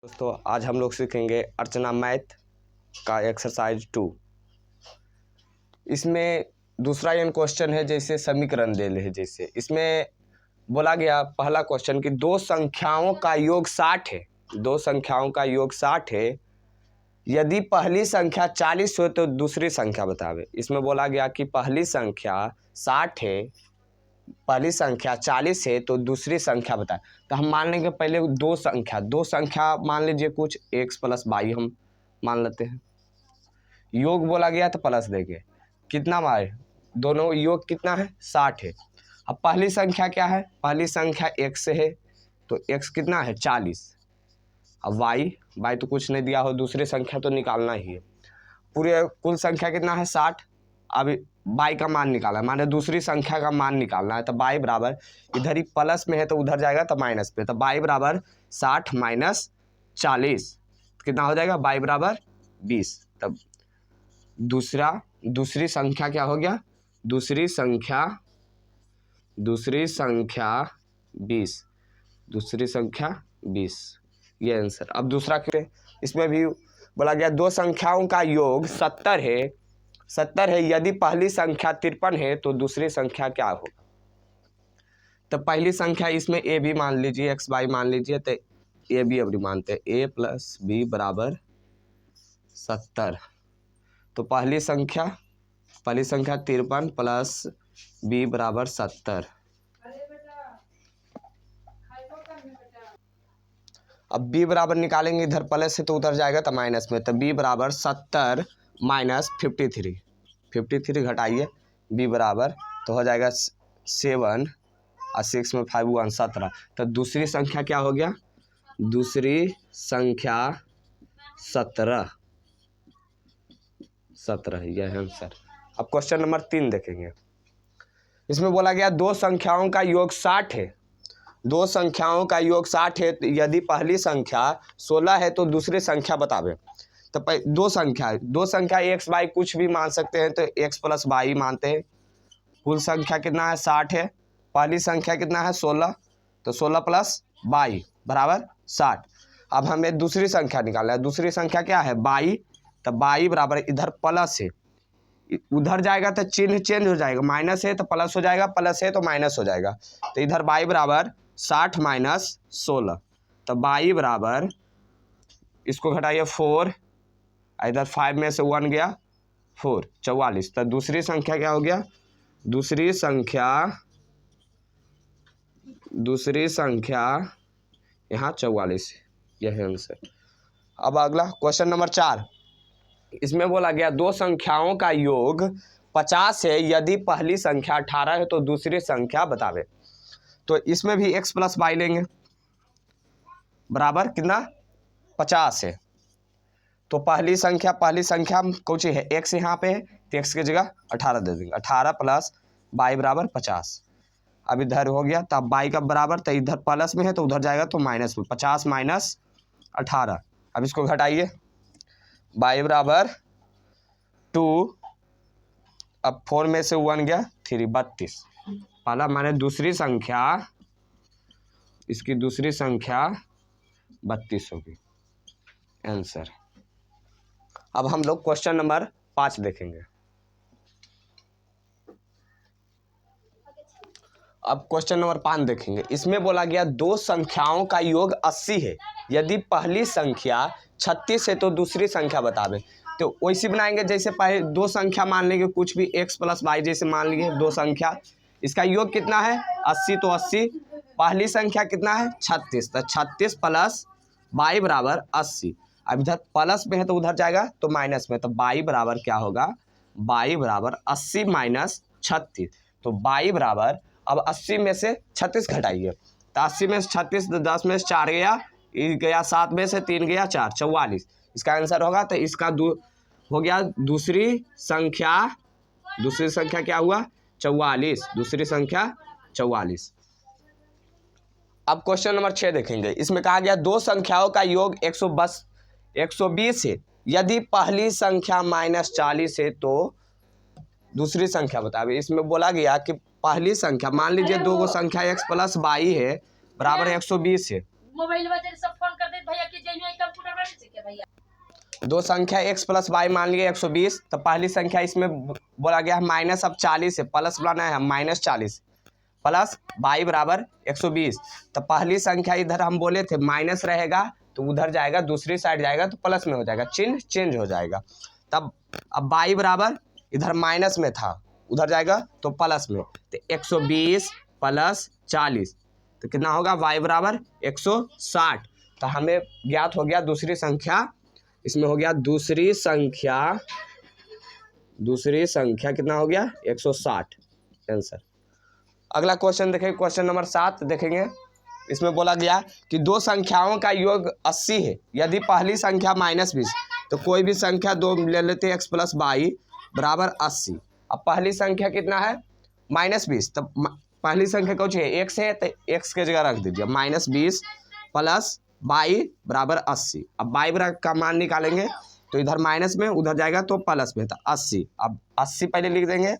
दोस्तों आज हम लोग सीखेंगे अर्चना मैथ का एक्सरसाइज 2। इसमें दूसरा यन क्वेश्चन है जैसे समीकरण दे ले, जैसे इसमें बोला गया पहला क्वेश्चन कि दो संख्याओं का योग 60 है। दो संख्याओं का योग 60 है, यदि पहली संख्या 40 हो तो दूसरी संख्या बतावे। इसमें बोला गया कि पहली संख्या 60 है, पहली संख्या 40 है तो दूसरी संख्या बताए। तो हम मान लेंगे पहले दो संख्या मान लीजिए कुछ x प्लस वाई हम मान लेते हैं। योग बोला गया तो प्लस देंगे, कितना वाई, दोनों योग कितना है 60 है। अब पहली संख्या क्या है, पहली संख्या x है तो x कितना है 40। अब y तो कुछ नहीं दिया हो, दूसरी संख्या तो निकालना ही है। पूरे कुल संख्या कितना है 60। अब y का मान निकालना है, माने दूसरी संख्या का मान निकालना है। तो y बराबर, इधर ही प्लस में है तो उधर जाएगा तो माइनस पे। तो y बराबर 60 माइनस 40 कितना हो जाएगा, y बराबर 20। तब दूसरी संख्या क्या हो गया, दूसरी संख्या 20, ये आंसर। अब दूसरा क्यों, इसमें भी बोला गया दो संख्याओं का योग 70 है, यदि पहली संख्या 53 है तो दूसरी संख्या क्या होगा। तो पहली संख्या इसमें ए बी मान लीजिए, एक्स वाई मान लीजिए, तो ए बी अब मानते हैं, ए प्लस बी बराबर 70। तो पहली संख्या 53 प्लस बी बराबर 70। अब बी बराबर निकालेंगे, इधर प्लस है तो उधर जाएगा तो माइनस में। तो बी बराबर 70 माइनस 53 घटाइए, बी बराबर तो हो जाएगा 7 और 6 में 5 1 17। तो दूसरी संख्या क्या हो गया, दूसरी संख्या 17, यह है आंसर। अब क्वेश्चन नंबर 3 देखेंगे। इसमें बोला गया दो संख्याओं का योग 60 है, दो संख्याओं का योग 60 है, यदि पहली संख्या 16 है तो दूसरी संख्या बतावे। तो दो संख्या एक्स वाई कुछ भी मान सकते हैं, तो एक्स प्लस वाई मानते हैं। कुल संख्या कितना है 60 है, पहली संख्या कितना है 16, तो 16 प्लस वाई बराबर 60। अब हमें दूसरी संख्या निकालना है, दूसरी संख्या क्या है वाई। तो वाई बराबर, इधर प्लस है उधर जाएगा तो चिन्ह चेंज हो जाएगा, माइनस है तो प्लस हो जाएगा, प्लस है तो माइनस हो जाएगा। तो इधर वाई बराबर 60 माइनस 16। तो वाई बराबर, इसको घटाइए 4, इधर 5 में से 1 गया 4, 44। तो दूसरी संख्या क्या हो गया, दूसरी संख्या यहाँ 44, यह है आंसर। अब अगला क्वेश्चन नंबर 4। इसमें बोला गया दो संख्याओं का योग 50 है, यदि पहली संख्या 18 है तो दूसरी संख्या बतावे। तो इसमें भी x प्लस वाई लेंगे, बराबर कितना 50 है। तो पहली संख्या कौन सी है, x यहाँ पे है तो x की जगह 18 दे देंगे, 18 प्लस वाई बराबर 50। अब इधर हो गया, तब वाई का बराबर, तो इधर प्लस में है तो उधर जाएगा तो माइनस में, 50 माइनस 18। अब इसको घटाइए, वाई बराबर 2, अब 4 में से 1 गया 3, 32। पहला माने दूसरी संख्या, इसकी दूसरी संख्या 32 होगी, आंसर। अब हम लोग क्वेश्चन नंबर 5 देखेंगे। अब क्वेश्चन नंबर 5 देखेंगे। इसमें बोला गया दो संख्याओं का योग 80 है, यदि पहली संख्या 36 है तो दूसरी संख्या बतावे। तो वैसे बनाएंगे जैसे पहले दो संख्या मान लेंगे, कुछ भी x प्लस वाई जैसे मान लिए दो संख्या, इसका योग कितना है 80, तो 80, पहली संख्या कितना है 36, तो 36 प्लस वाई बराबर 80। अब इधर प्लस में है तो उधर जाएगा तो माइनस में, तो वाई बराबर क्या होगा, वाई बराबर 80 माइनस 36। तो वाई बराबर, अब 80 में से 36 घटाइए, तो 80 में से 36, 10 में से 4 गया 7 में से 3 गया 4, 44 इसका आंसर होगा। तो इसका हो गया दूसरी संख्या क्या हुआ 44, दूसरी संख्या 44। अब क्वेश्चन नंबर 6 देखेंगे। इसमें कहा गया दो संख्याओं का योग 120 है, यदि पहली संख्या -40 है तो दूसरी संख्या बतावे। इसमें बोला गया कि पहली संख्या मान लीजिए दो संख्या x प्लस वाई है बराबर 120 है, मोबाइल में सब फोन कर दे भैया कि जइए कंप्यूटर बना सीखे भैया। दो संख्या x प्लस वाई मान लिए 120, तो पहली संख्या इसमें बोला गया है माइनस, अब 40 है, प्लस बनाना है -40 प्लस वाई बराबर 120। तो पहली संख्या इधर हम बोले थे माइनस रहेगा तो उधर जाएगा, दूसरी साइड जाएगा तो प्लस में हो जाएगा, चिन्ह चेंज हो जाएगा। तब अब वाई बराबर इधर माइनस में था, उधर जाएगा तो प्लस में, तो 120 प्लस 40 तो कितना होगा, वाई बराबर 160। तो हमें ज्ञात हो गया दूसरी संख्या, इसमें हो गया दूसरी संख्या कितना हो गया 160 आंसर। अगला क्वेश्चन देखेंगे, क्वेश्चन नंबर 7 देखेंगे। इसमें बोला गया कि दो संख्याओं का योग 80 है, यदि पहली संख्या -20, तो कोई भी संख्या दो ले लेते हैं x प्लस वाई बराबर 80। अब पहली संख्या कितना है -20, तब पहली संख्या कौन सी है, x है, तो x के जगह रख दीजिए -20 प्लस वाई बराबर 80। अब वाई बराबर का मान निकालेंगे तो इधर माइनस में, उधर जाएगा तो प्लस में, तो 80। अब 80 पहले लिख देंगे,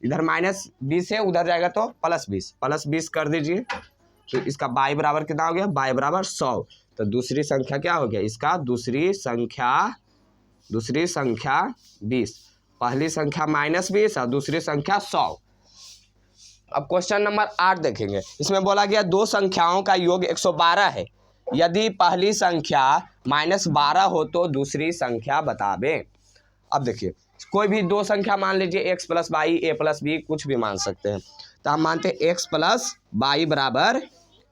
इधर -20 है, उधर जाएगा तो +20 कर दीजिए, तो इसका वाई बराबर कितना हो गया, वाई बराबर 100। तो दूसरी संख्या क्या हो गया इसका, दूसरी संख्या 20, पहली संख्या -20 और दूसरी संख्या 100। अब क्वेश्चन नंबर 8 देखेंगे। इसमें बोला गया दो संख्याओं का योग 112 है, यदि पहली संख्या -12 हो तो दूसरी संख्या बतावें। अब देखिए कोई भी दो संख्या मान लीजिए x plus Y, a plus B, कुछ भी मान सकते हैं। तो हम मानते हैं x प्लस वाई बराबर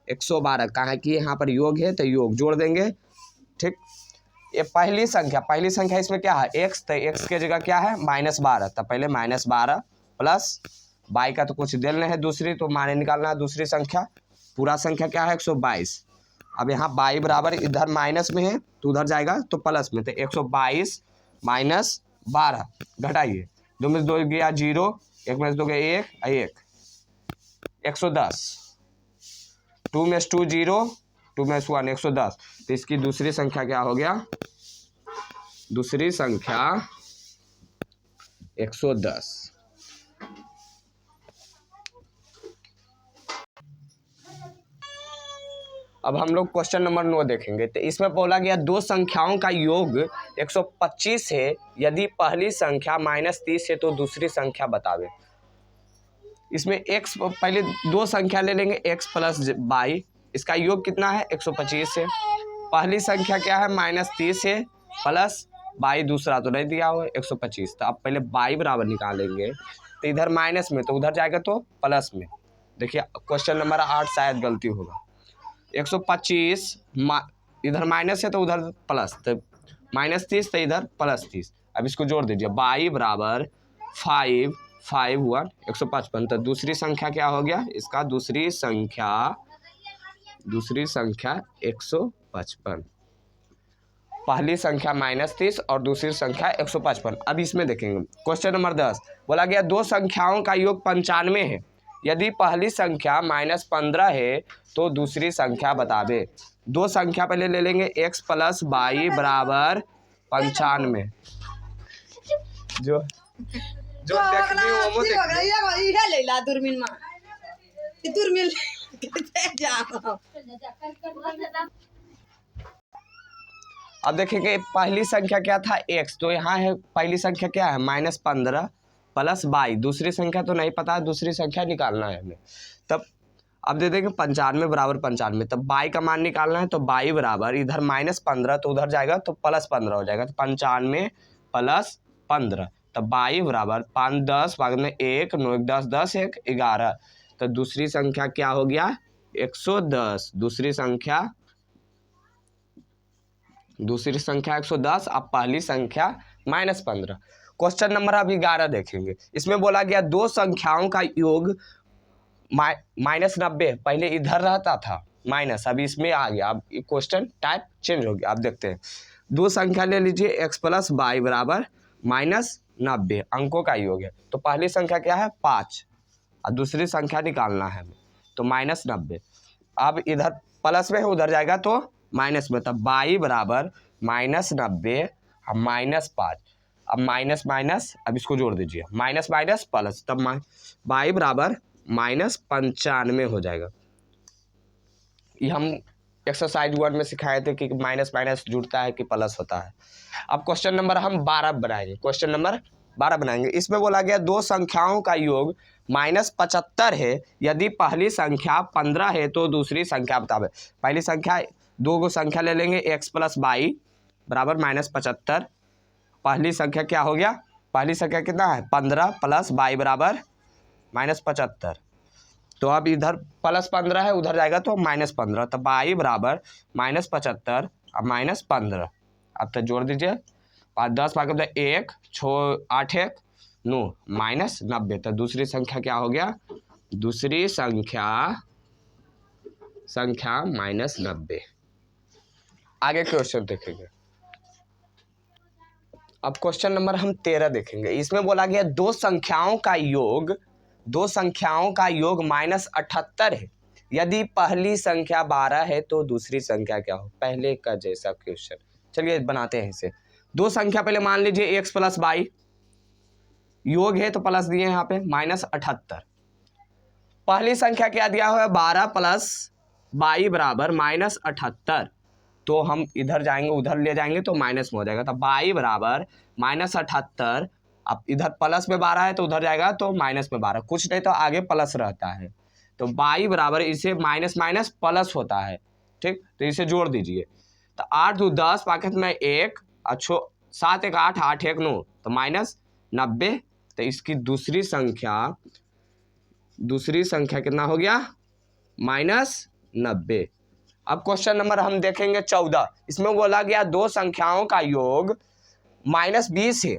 112, कहा कि यहाँ पर योग है तो योग जोड़ देंगे, ठीक। ये पहली संख्या इसमें क्या है x, तो x के जगह क्या है -12, तो पहले -12 प्लस वाई का तो कुछ देना है दूसरी, तो माने निकालना है दूसरी संख्या, पूरा संख्या क्या है 122। अब यहाँ वाई बराबर इधर माइनस में है तो उधर जाएगा तो प्लस में, तो 122 - 12 घटाइए, 2 में 2 गया 0, 1 में 2 गया 1, 110, 2 में 2 0, 2 में 1 110। तो इसकी दूसरी संख्या क्या हो गया, दूसरी संख्या 110। अब हम लोग क्वेश्चन नंबर 9 देखेंगे। तो इसमें बोला गया दो संख्याओं का योग 125 है, यदि पहली संख्या -30 है तो दूसरी संख्या बतावे। इसमें x पहले दो संख्या ले लेंगे, x प्लस वाई, इसका योग कितना है 125 है। पहली संख्या क्या है -30 है, प्लस वाई दूसरा तो नहीं दिया हुआ 125, तो अब पहले वाई बराबर निकालेंगे, तो इधर माइनस में तो उधर जाएगा तो प्लस में। देखिए क्वेश्चन नंबर 8 शायद गलती होगा, 125 इधर माइनस है तो उधर प्लस, तो -30 तो इधर +30। अब इसको जोड़ दीजिए, वाई बराबर 5 5 1 155। तो दूसरी संख्या क्या हो गया इसका, दूसरी संख्या 155, पहली संख्या -30 और दूसरी संख्या 155। अब इसमें देखेंगे क्वेश्चन नंबर 10, बोला गया दो संख्याओं का योग 95 है, यदि पहली संख्या -15 है तो दूसरी संख्या बतावे। दो संख्या पहले ले लेंगे, x प्लस वाई बराबर 95। जो देखनी वो दूरबीन में दूरबीन अब देखेंगे पहली संख्या क्या था x, तो यहाँ है पहली संख्या क्या है -15 प्लस वाई, दूसरी संख्या तो नहीं पता है, दूसरी संख्या निकालना है हमें। तब अब दे देंगे 95 बराबर 95, तब वाई का मान निकालना है, तो वाई बराबर इधर -15 तो उधर जाएगा तो +15 हो जाएगा, तो 95 + 15, तब वाई बराबर 5 10 भाग में 1 9 1 10 10 1 11। तो दूसरी संख्या क्या हो गया 110, दूसरी संख्या 110, अब पहली संख्या -15। क्वेश्चन नंबर अब 11 देखेंगे। इसमें बोला गया दो संख्याओं का योग -90, पहले इधर रहता था माइनस, अब इसमें आ गया, अब क्वेश्चन टाइप चेंज हो गया। अब देखते हैं, दो संख्या ले लीजिए, x प्लस वाई बराबर -90, अंकों का योग है, तो पहली संख्या क्या है 5 और दूसरी संख्या निकालना है हमें, तो -90। अब इधर प्लस में है उधर जाएगा तो माइनस में, तब वाई बराबर -90 और -5, अब माइनस, अब इसको जोड़ दीजिए, माइनस प्लस, तब वाई बराबर -95 हो जाएगा। ये हम एक्सरसाइज 1 में सिखाए थे कि माइनस माइनस जुड़ता है कि प्लस होता है। अब क्वेश्चन नंबर हम 12 बनाएंगे। क्वेश्चन नंबर 12 बनाएंगे। इसमें बोला गया दो संख्याओं का योग -75 है, यदि पहली संख्या 15 है तो दूसरी संख्या बतावे। पहली संख्या, दो गो संख्या ले लेंगे, x + y बराबर -75। पहली संख्या क्या हो गया, पहली संख्या कितना है 15 + y बराबर -75। तो अब इधर +15 है, उधर जाएगा तो -15, तो y बराबर -75 अब -15। अब तो जोड़ दीजिए, 5 10 भाग 1 6 8 1 9 -90। तो दूसरी संख्या क्या हो गया, दूसरी संख्या -90। आगे क्वेश्चन देखेंगे। अब क्वेश्चन नंबर हम 13 देखेंगे। इसमें बोला गया दो संख्याओं का योग -78 है, यदि पहली संख्या 12 है तो दूसरी संख्या क्या हो। पहले का जैसा क्वेश्चन, चलिए बनाते हैं इसे। दो संख्या पहले मान लीजिए x + y, योग है तो प्लस दिए यहाँ पे -78। पहली संख्या क्या दिया हुआ है 12 + y बराबर -78। तो हम इधर जाएंगे, उधर ले जाएंगे तो माइनस में हो जाएगा, तो y बराबर -78। अब इधर प्लस में 12 है तो उधर जाएगा तो माइनस में 12, कुछ नहीं तो आगे प्लस रहता है। तो y बराबर, इसे माइनस माइनस प्लस होता है, ठीक। तो इसे जोड़ दीजिए, तो 8 2 10 पाकेट में 1 अच्छो 7 1 8 8 1 9 तो -90। तो इसकी दूसरी संख्या कितना हो गया -90। अब क्वेश्चन नंबर हम देखेंगे 14। इसमें बोला गया दो संख्याओं का योग -20 है,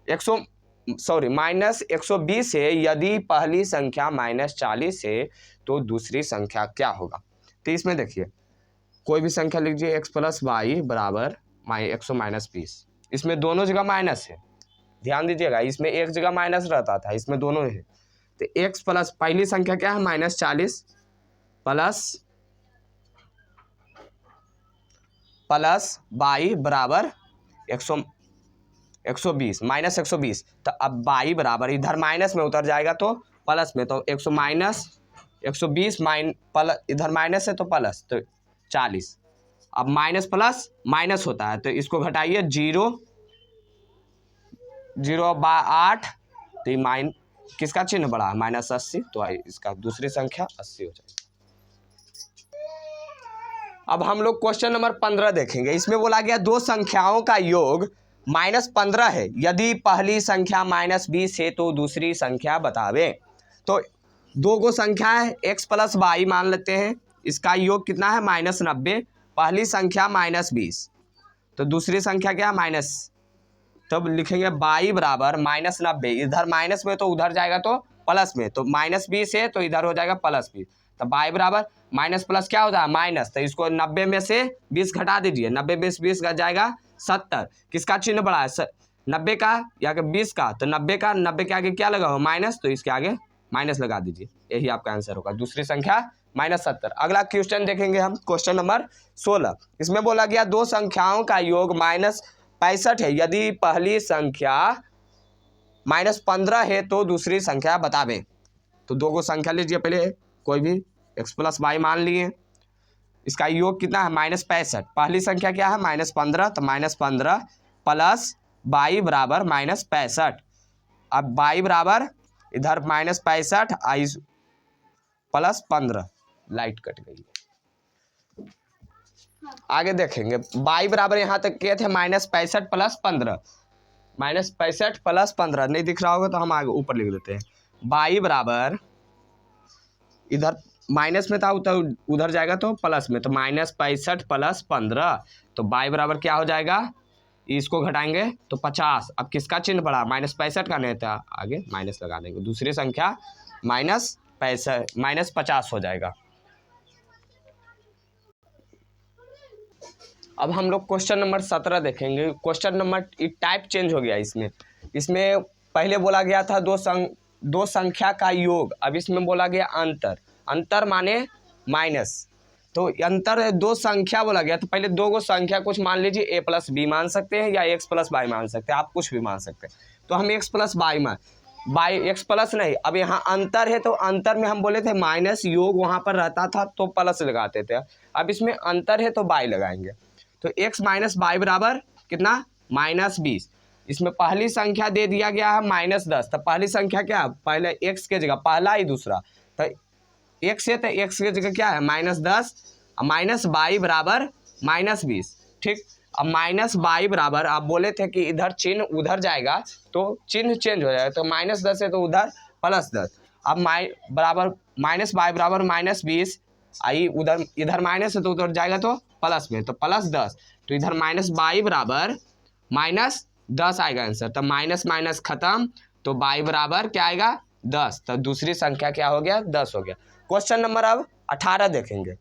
-120 है, यदि पहली संख्या -40 है तो दूसरी संख्या क्या होगा। तो इसमें देखिए, कोई भी संख्या लीजिए, x + y बराबर 120। इसमें दोनों जगह माइनस है, ध्यान दीजिएगा, इसमें एक जगह माइनस रहता था, इसमें दोनों है। तो x प्लस पहली संख्या क्या है -40 प्लस y बराबर 120 -120। तो अब y बराबर इधर माइनस में उतर जाएगा तो प्लस में, तो 120 इधर माइनस है तो प्लस, तो 40। अब माइनस प्लस माइनस होता है, तो इसको घटाइए, 0 8, तो ये किसका चिन्ह बड़ा है -80, तो इसका दूसरी संख्या 80 हो जाएगी। अब हम लोग क्वेश्चन नंबर 15 देखेंगे। इसमें बोला गया दो संख्याओं का योग -15 है, यदि पहली संख्या -20 है तो दूसरी संख्या बतावे। तो दो गो संख्या है, x + y मान लेते हैं, इसका योग कितना है -90। पहली संख्या -20, तो दूसरी संख्या क्या माइनस, तब लिखेंगे y बराबर -90। इधर माइनस में तो उधर जाएगा तो प्लस में, तो -20 है तो इधर हो जाएगा +20। तो y बराबर माइनस प्लस क्या होता है माइनस, तो इसको 90 में से 20 घटा दीजिए, 90 में 20 घट जाएगा 70। किसका चिन्ह बड़ा है 90 का या 20 का, तो 90 के आगे क्या लगा हो माइनस, तो इसके आगे माइनस लगा दीजिए, यही आपका आंसर होगा, दूसरी संख्या -70। अगला क्वेश्चन देखेंगे हम, क्वेश्चन नंबर 16। इसमें बोला गया दो संख्याओं का योग -65 है, यदि पहली संख्या -15 है तो दूसरी संख्या बतावें। तो दो गो संख्या लीजिए, पहले कोई भी x + y मान लिए, इसका योग कितना है -65। पहली संख्या क्या है -15, तो -15 प्लस y बराबर -65। अब y बराबर इधर -65 प्लस 15, लाइट कट गई। आगे देखेंगे, y बराबर यहाँ तक किए थे -65 प्लस 15, -65 प्लस 15 नहीं दिख रहा होगा तो हम आगे ऊपर लिख देते हैं। y बराबर इधर माइनस में था, उधर जाएगा तो प्लस में, तो -65 प्लस 15, तो y बराबर क्या हो जाएगा, इसको घटाएंगे तो 50। अब किसका चिन्ह पड़ा -65 का नहीं था, आगे माइनस लगा देंगे, दूसरी संख्या -50 हो जाएगा। अब हम लोग क्वेश्चन नंबर 17 देखेंगे। क्वेश्चन नंबर टाइप चेंज हो गया इसमें पहले बोला गया था दो संख्या का योग, अब इसमें बोला गया अंतर माने माइनस। तो अंतर दो संख्या बोला गया, तो पहले दो गो संख्या कुछ मान लीजिए, a + b मान सकते हैं या x + y मान सकते हैं, आप कुछ भी मान सकते हैं। तो हम x + y मान, बाई एक्स प्लस नहीं, अब यहाँ अंतर है तो अंतर में हम बोले थे माइनस योग वहाँ पर रहता था तो प्लस लगाते थे, अब इसमें अंतर है तो बाई लगाएंगे। तो x माइनस बाई बराबर कितना -20। इसमें पहली संख्या दे दिया गया है -10, तो पहली संख्या क्या है, पहले x के जगह पहला ही दूसरा, तो x है तो x की जगह क्या है -10, -22 बराबर -20। ठीक, अब -22 बराबर आप बोले थे कि इधर चिन्ह उधर जाएगा तो चिन्ह चेंज हो जाएगा, तो -10 है तो उधर +10। अब बराबर -22 बराबर -20, आई उधर इधर माइनस है तो उधर जाएगा तो प्लस में, तो +10, तो इधर -22 बराबर -10 आएगा आंसर। तो माइनस माइनस खत्म, तो बाई बराबर क्या आएगा 10, तो दूसरी संख्या क्या हो गया 10 हो गया। क्वेश्चन नंबर अब 18 देखेंगे।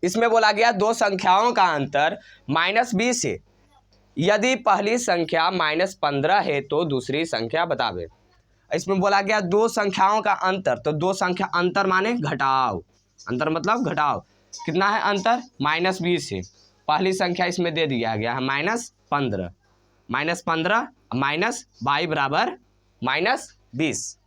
इसमें बोला गया दो संख्याओं का अंतर -20 है, यदि पहली संख्या -15 है तो दूसरी संख्या बतावे। इसमें बोला गया दो संख्याओं का अंतर, तो दो संख्या अंतर माने घटाव, अंतर मतलब घटाव, कितना है अंतर -20 है, पहली संख्या इसमें दे दिया गया है -15, -22 बराबर -20।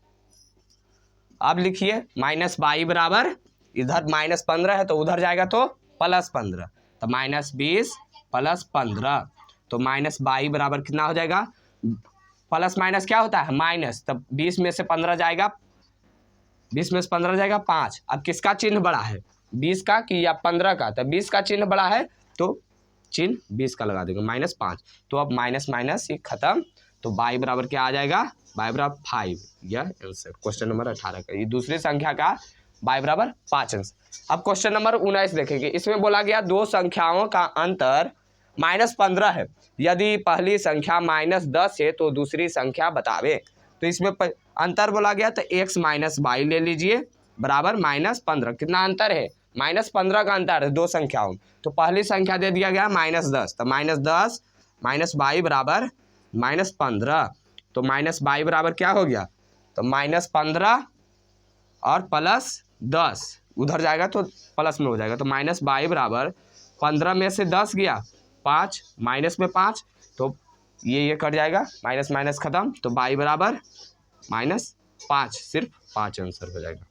अब लिखिए -22 बराबर इधर -15 है तो उधर जाएगा तो +15, तो -20 + 15, तो -22 बराबर कितना हो जाएगा, प्लस माइनस क्या होता है माइनस, तब 20 में से 15 जाएगा, 20 में से 15 जाएगा 5। अब किसका चिन्ह बड़ा है, 20 का कि या 15 का, तो 20 का चिन्ह बड़ा है तो चिन्ह 20 का लगा देंगे -5, तो अब माइनस माइनस ये खत्म, तो बाई बराबर क्या आ जाएगा, बाई बराबर 5। यह आंसर क्वेश्चन नंबर 18 का, ये दूसरी संख्या का बाई बराबर 5 आंसर। अब क्वेश्चन नंबर 19 देखेंगे। इसमें बोला गया दो संख्याओं का अंतर -15 है, यदि पहली संख्या -10 है तो दूसरी संख्या बतावे। तो इसमें अंतर बोला गया तो x माइनस बाई ले लीजिए बराबर -15, कितना अंतर है -15 का अंतर है दो संख्याओं, तो पहली संख्या दे दिया गया -10, तो -10 -22 बराबर -15, तो -22 बराबर क्या हो गया, तो -15 और +10 उधर जाएगा तो प्लस में हो जाएगा, तो -22 बराबर 15 में से 10 गया 5, माइनस में 5, तो ये कट जाएगा, माइनस माइनस खत्म, तो बाई बराबर -5, सिर्फ 5 आंसर हो जाएगा।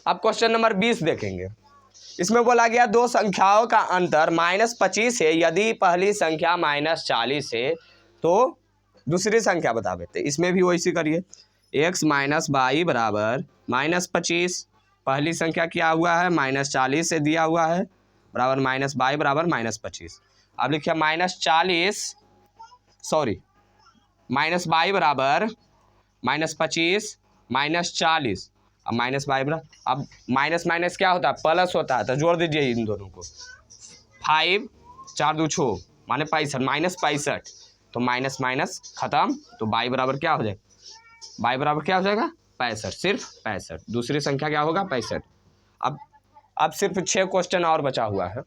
अब क्वेश्चन नंबर 20 देखेंगे। इसमें बोला गया दो संख्याओं का अंतर -25 है, यदि पहली संख्या -40 है तो दूसरी संख्या बतावे। तो इसमें भी वैसे करिए, x माइनस बाई बराबर -25, पहली संख्या क्या हुआ है -40 से दिया हुआ है बराबर -22 बराबर -25। अब लिखिए -22 बराबर -25 -40, अब -22 बराबर, अब माइनस माइनस क्या होता है प्लस होता है, तो जोड़ दीजिए इन दोनों को, 5 4 2 6 माने 65 -65, तो माइनस माइनस खत्म, तो बाई बराबर क्या हो जाएगा, बाई बराबर क्या हो जाएगा 65, सिर्फ 65, दूसरी संख्या क्या होगा 65। अब सिर्फ 6 क्वेश्चन और बचा हुआ है।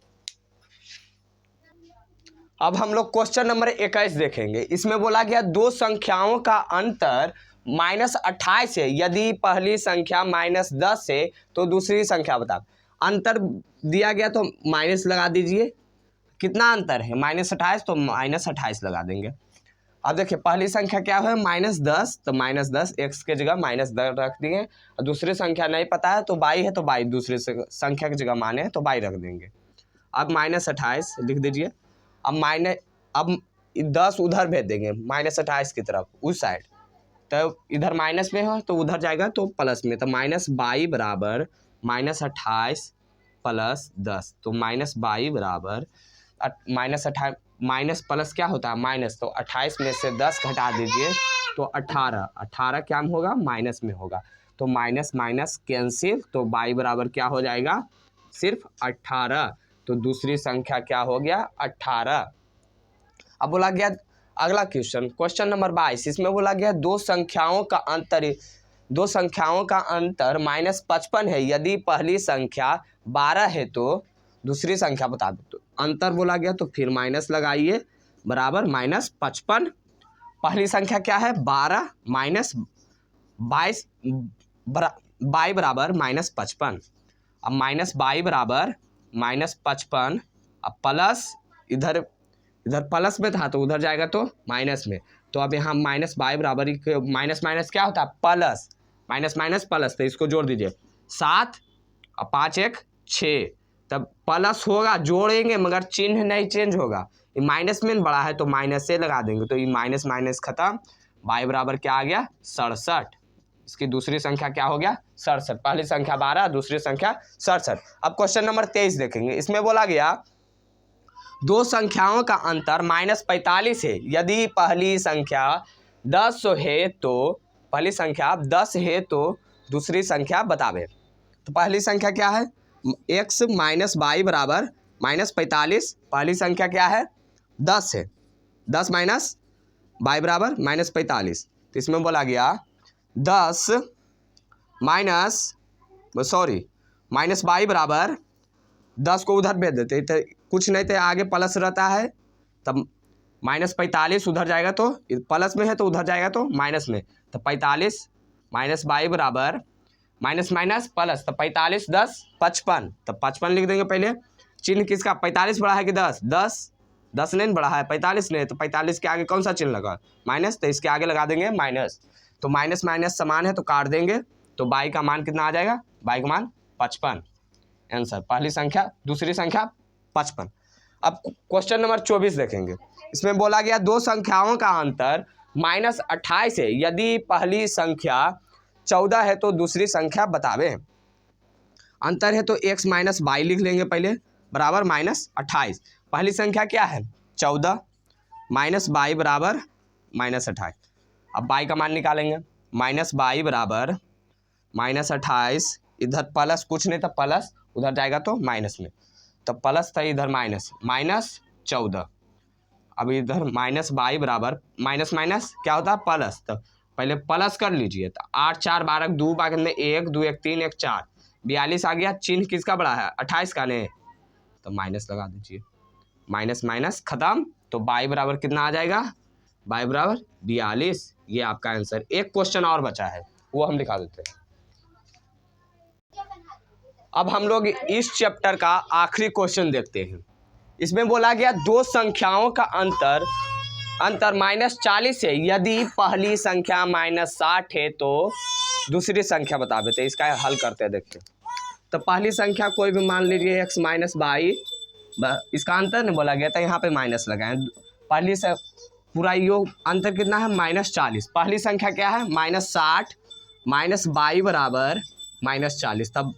अब हम लोग क्वेश्चन नंबर 21 देखेंगे। इसमें बोला गया दो संख्याओं का अंतर -28 है, यदि पहली संख्या -10 है तो दूसरी संख्या बता। अंतर दिया गया तो माइनस लगा दीजिए, कितना अंतर है -28, तो -28 लगा देंगे। अब देखिए पहली संख्या क्या है -10, तो -10 x के जगह -10 रख देंगे, और दूसरी संख्या नहीं पता है तो बाई है तो बाई दूसरी संख्या की जगह माने तो बाई रख देंगे। अब -28 लिख दीजिए, अब 10 उधर भेज देंगे -28 की तरफ उस साइड, तो इधर माइनस में हो तो उधर जाएगा तो प्लस में, तो -22 बराबर -28 + 10, तो -22 बराबर -28 माइनस प्लस क्या होता है माइनस, तो 28 में से 10 घटा दीजिए तो 18 क्या होगा माइनस में होगा, तो माइनस माइनस कैंसिल, तो बाई बराबर क्या हो जाएगा सिर्फ 18, तो दूसरी संख्या क्या हो गया 18। अब बोला गया अगला क्वेश्चन नंबर 22। इसमें बोला गया दो संख्याओं का अंतर -55 है, यदि पहली संख्या 12 है तो दूसरी संख्या बता दो। तो अंतर बोला गया तो फिर माइनस लगाइए बराबर -55, पहली संख्या क्या है 12 -22 बाई बराबर -55, अब -22 बराबर -55, अब प्लस इधर इधर प्लस में था तो उधर जाएगा तो माइनस में। तो अब यहाँ माइनस बाई बराबर माइनस माइनस क्या होता है प्लस, माइनस माइनस प्लस, तो इसको जोड़ दीजिए 7 और 5 1 6, तब प्लस होगा जोड़ेंगे मगर चिन्ह नहीं चेंज होगा। ये माइनस में बड़ा है तो माइनस से लगा देंगे, तो ये माइनस माइनस खत्म। बाई बराबर क्या आ गया 67। इसकी दूसरी संख्या क्या हो गया 67। पहली संख्या 12, दूसरी संख्या 67। अब क्वेश्चन नंबर 23 देखेंगे। इसमें बोला गया दो संख्याओं का अंतर -45 है। यदि पहली संख्या 10 है तो पहली संख्या 10 है तो दूसरी संख्या बतावे। तो पहली संख्या क्या है x माइनस बाई बराबर -45। पहली संख्या क्या है 10 है, 10 माइनस बाई बराबर -45। तो इसमें बोला गया 10 माइनस बाई बराबर 10 को उधर भेज देते तो कुछ नहीं तो आगे प्लस रहता है, तब -45 उधर जाएगा तो प्लस में है तो उधर जाएगा तो माइनस में, तो 45 माइनस बाई बराबर माइनस माइनस प्लस, तो 45 10 55, तो 55 लिख देंगे। पहले चिन्ह किसका 45 बड़ा है कि 10, 10 नहीं बड़ा है 45 नहीं, तो 45 के आगे कौन सा चिन्ह लगा माइनस, तो इसके आगे लगा देंगे माइनस। तो माइनस माइनस समान है तो काट देंगे, तो बाई का मान कितना आ जाएगा, बाई का मान 55। आंसर पहली संख्या दूसरी संख्या 55। अब क्वेश्चन नंबर 24 देखेंगे। इसमें बोला गया दो संख्याओं का अंतर -28 है। यदि पहली संख्या 14 है तो दूसरी संख्या बतावे। अंतर है तो x माइनस बाई लिख लेंगे पहले बराबर -28। पहली संख्या क्या है 14 माइनस बाई बराबर -28। अब बाई का मान निकालेंगे, माइनस बाई बराबर -28, इधर प्लस कुछ नहीं था प्लस, उधर जाएगा तो माइनस में, तो प्लस था इधर -14। अब इधर माइनस बाई बराबर माइनस माइनस क्या होता है प्लस, तो पहले प्लस कर लीजिए। तो 8 4 12 2 बाकी में 1 2 1 3 1 4 42 आ गया। चिन्ह किसका बड़ा है 28 का नहीं, तो माइनस लगा दीजिए, माइनस माइनस खत्म। तो बाई बराबर कितना आ जाएगा, बाई बराबर 42। ये आपका आंसर। एक क्वेश्चन और बचा है वो हम दिखा देते हैं। अब हम लोग इस चैप्टर का आखिरी क्वेश्चन देखते हैं। इसमें बोला गया दो संख्याओं का अंतर -40 है। यदि पहली संख्या -60 है तो दूसरी संख्या बता देते। इसका हल करते हैं, देखिए। तो पहली संख्या कोई भी मान लीजिए x माइनस बाई, इसका अंतर नहीं बोला गया था, यहाँ पे माइनस लगाएं। पहली से पूरा योग अंतर कितना है -40। पहली संख्या क्या है -60 माइनस बाई बराबर -40, तब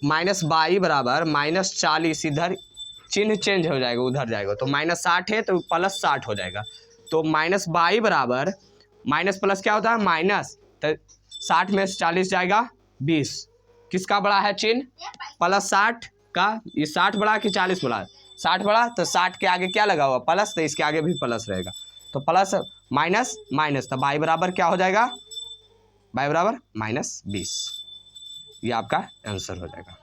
माइनस बाई बराबर -40, इधर चिन्ह चेंज हो जाएगा उधर जाएगा, तो -60 है तो प्लस 60 हो जाएगा। तो माइनस बाई बराबर माइनस प्लस क्या होता है माइनस, तो 60 में 40 जाएगा 20। किसका बड़ा है चिन्ह +60 का, ये 60 बड़ा कि 40 बड़ा, 60 बड़ा, तो 60 के आगे क्या लगा हुआ प्लस, तो इसके आगे भी प्लस रहेगा। तो प्लस माइनस माइनस, तो बाई बराबर क्या हो जाएगा, बाई बराबर -20। ये आपका आंसर हो जाएगा।